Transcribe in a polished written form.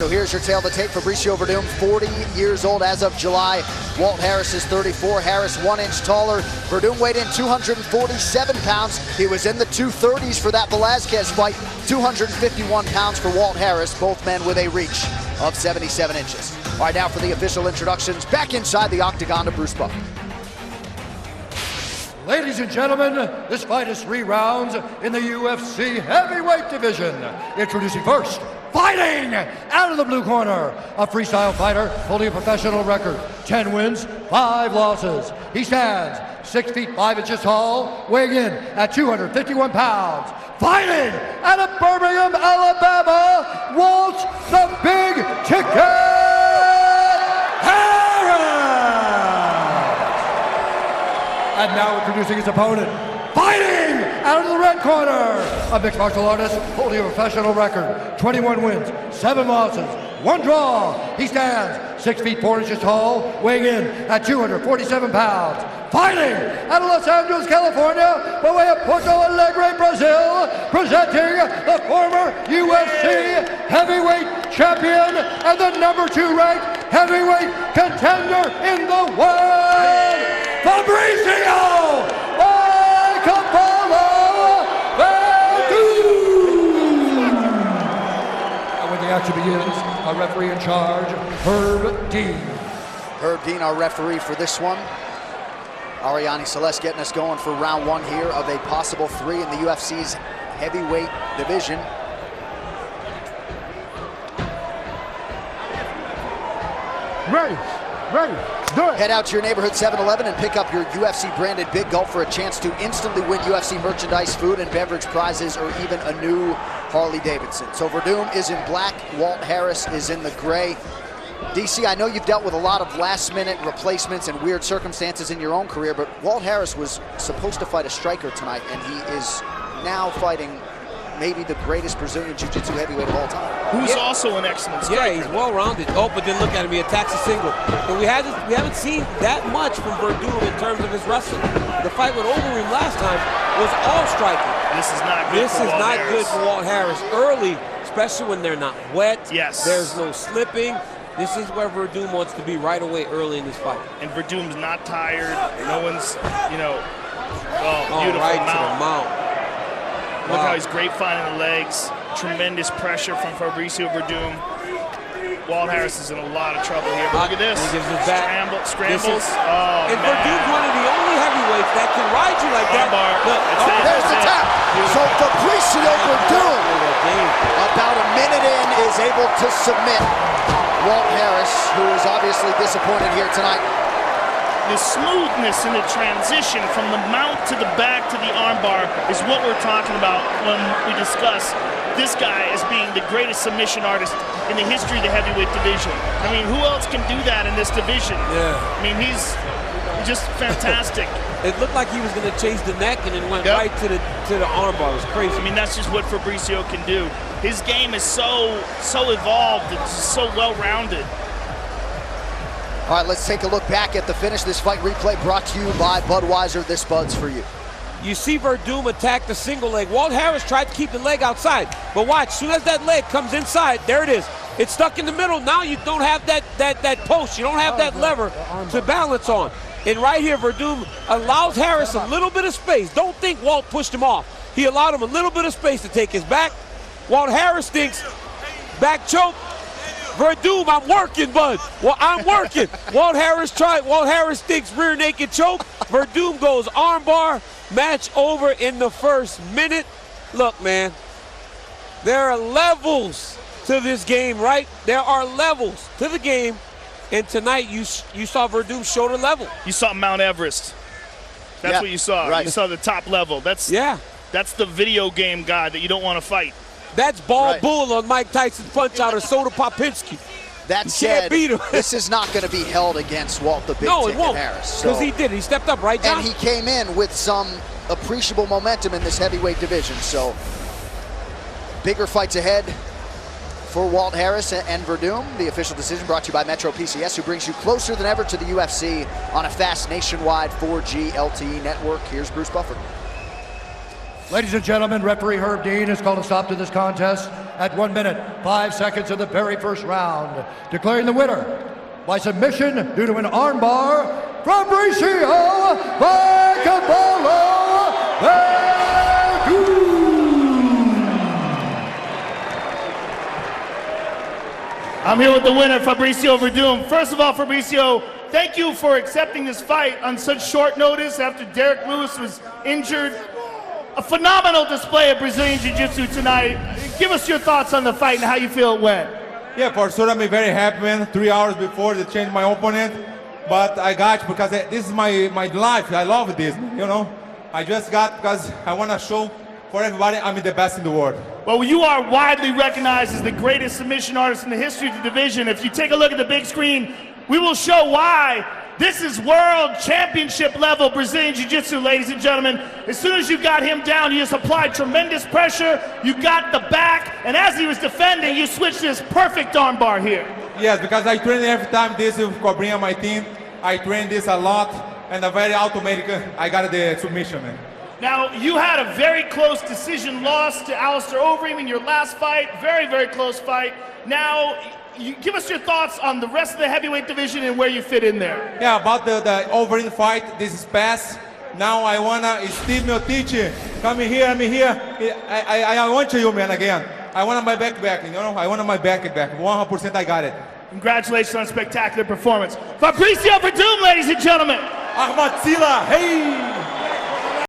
So here's your tale of the tape. Fabricio Werdum, 40 years old as of July. Walt Harris is 34. Harris 1 inch taller. Werdum weighed in 247 pounds. He was in the 230s for that Velazquez fight. 251 pounds for Walt Harris. Both men with a reach of 77 inches. All right, now for the official introductions. Back inside the octagon to Bruce Buffer. Ladies and gentlemen, this fight is 3 rounds in the UFC heavyweight division. Introducing first, fighting out of the blue corner, a freestyle fighter holding a professional record, 10 wins, 5 losses. He stands 6 feet 5 inches tall, weighing in at 251 pounds. Fighting out of Birmingham, Alabama, Walt the Big Ticket Harris! And now introducing his opponent, fighting out of the red corner, a mixed martial artist holding a professional record, 21 wins, 7 losses, 1 draw. He stands 6 feet 4 inches tall, weighing in at 247 pounds. Fighting out of Los Angeles, California, by way of Porto Alegre, Brazil, presenting the former UFC heavyweight champion and the #2 ranked heavyweight contender in the world, Fabricio! When the action begins, our referee in charge, Herb Dean. Herb Dean, our referee for this one. Ariane Celeste getting us going for round 1 here of a possible 3 in the UFC's heavyweight division. Ready, do it. Head out to your neighborhood 7-Eleven and pick up your UFC branded Big Gulp for a chance to instantly win UFC merchandise, food and beverage prizes, or even a new Harley Davidson. So Werdum is in black, Walt Harris is in the gray. DC, I know you've dealt with a lot of last-minute replacements and weird circumstances in your own career, but Walt Harris was supposed to fight a striker tonight, and he is now fighting maybe the greatest Brazilian Jiu-Jitsu heavyweight of all time. Who's also an excellent striker. Yeah, he's well-rounded. Oh, but then look at him, he attacks a single. But we haven't seen that much from Werdum in terms of his wrestling. The fight with Overeem last time was all striking. This is not good for Walt Harris. Good for Walt Harris. Early, especially when they're not wet. Yes. There's no slipping. This is where Werdum wants to be right away early in this fight. And Verdum's not tired. No one's, beautiful right mount. to the mount. Look how he's great finding the legs. Tremendous pressure from Fabricio Werdum. Walt Harris is in a lot of trouble here. But look at this. He gives his back. Scrambles. And Werdum's one of the only heavyweights that can ride you like that. Look, there's the tap. So Fabricio Werdum, about a minute in, is able to submit Walt Harris, who is obviously disappointed here tonight. The smoothness in the transition from the mount to the back to the armbar is what we're talking about when we discuss this guy as being the greatest submission artist in the history of the heavyweight division. I mean, who else can do that in this division? Yeah. I mean, he's just fantastic. It looked like he was going to chase the neck and then went right to the armbar. It was crazy. I mean, that's just what Fabricio can do. His game is so evolved. It's so well-rounded. All right, let's take a look back at the finish. This fight replay brought to you by Budweiser. This Bud's for you. You see Werdum attack the single leg. Walt Harris tried to keep the leg outside. But watch, as soon as that leg comes inside, there it is. It's stuck in the middle. Now you don't have that post. You don't have that lever to balance on. And right here, Werdum allows Harris a little bit of space. Don't think Walt pushed him off. He allowed him a little bit of space to take his back. Walt Harris thinks back choke. Werdum, I'm working, bud. Well, I'm working. Walt Harris thinks rear naked choke. Werdum goes armbar. Match over in the first minute. Look, man, there are levels to this game, right? There are levels to the game. And tonight you saw Werdum shoulder level. You saw Mount Everest. That's what you saw. Right. You saw the top level. That's the video game guy that you don't want to fight. That's Ball Bull on Mike Tyson's Punch-Out or Soda Popinski. That said, this is not going to be held against Walt the Big Ticket Harris. Because he did. He stepped up, right, John? And he came in with some appreciable momentum in this heavyweight division. So bigger fights ahead for Walt Harris and Werdum. The official decision brought to you by Metro PCS, who brings you closer than ever to the UFC on a fast nationwide 4G LTE network. Here's Bruce Buffer. Ladies and gentlemen, referee Herb Dean has called a stop to this contest at 1 minute, 5 seconds of the very first round. Declaring the winner by submission due to an armbar, Fabricio I'm here with the winner, Fabricio Werdum. First of all, Fabricio, thank you for accepting this fight on such short notice after Derek Lewis was injured. A phenomenal display of Brazilian Jiu-Jitsu tonight. Give us your thoughts on the fight and how you feel it went. Yeah, for sure, I'm very happy, man. 3 hours before they changed my opponent, but I got you because this is my life. I love this, you know. I just got because I want to show for everybody I'm the best in the world. Well, you are widely recognized as the greatest submission artist in the history of the division. If you take a look at the big screen, we will show why. This is world championship level Brazilian Jiu-Jitsu, ladies and gentlemen. As soon as you got him down, you just applied tremendous pressure. You got the back, and as he was defending, you switched this perfect armbar here. Yes, because I train every time this with Cobrinha, my team. I train this a lot, and a very automatic, I got the submission, man. Now, you had a very close decision loss to Alistair Overeem in your last fight. Very, very close fight. Now, give us your thoughts on the rest of the heavyweight division and where you fit in there. Yeah, about the Overeem fight, this is past. Now I wanna, Steve Miocic, come here, I'm here. I want you, man, again. I want my back, you know? I want my back, 100% I got it. Congratulations on a spectacular performance. Fabricio Werdum, ladies and gentlemen. Ahmad Silla, hey!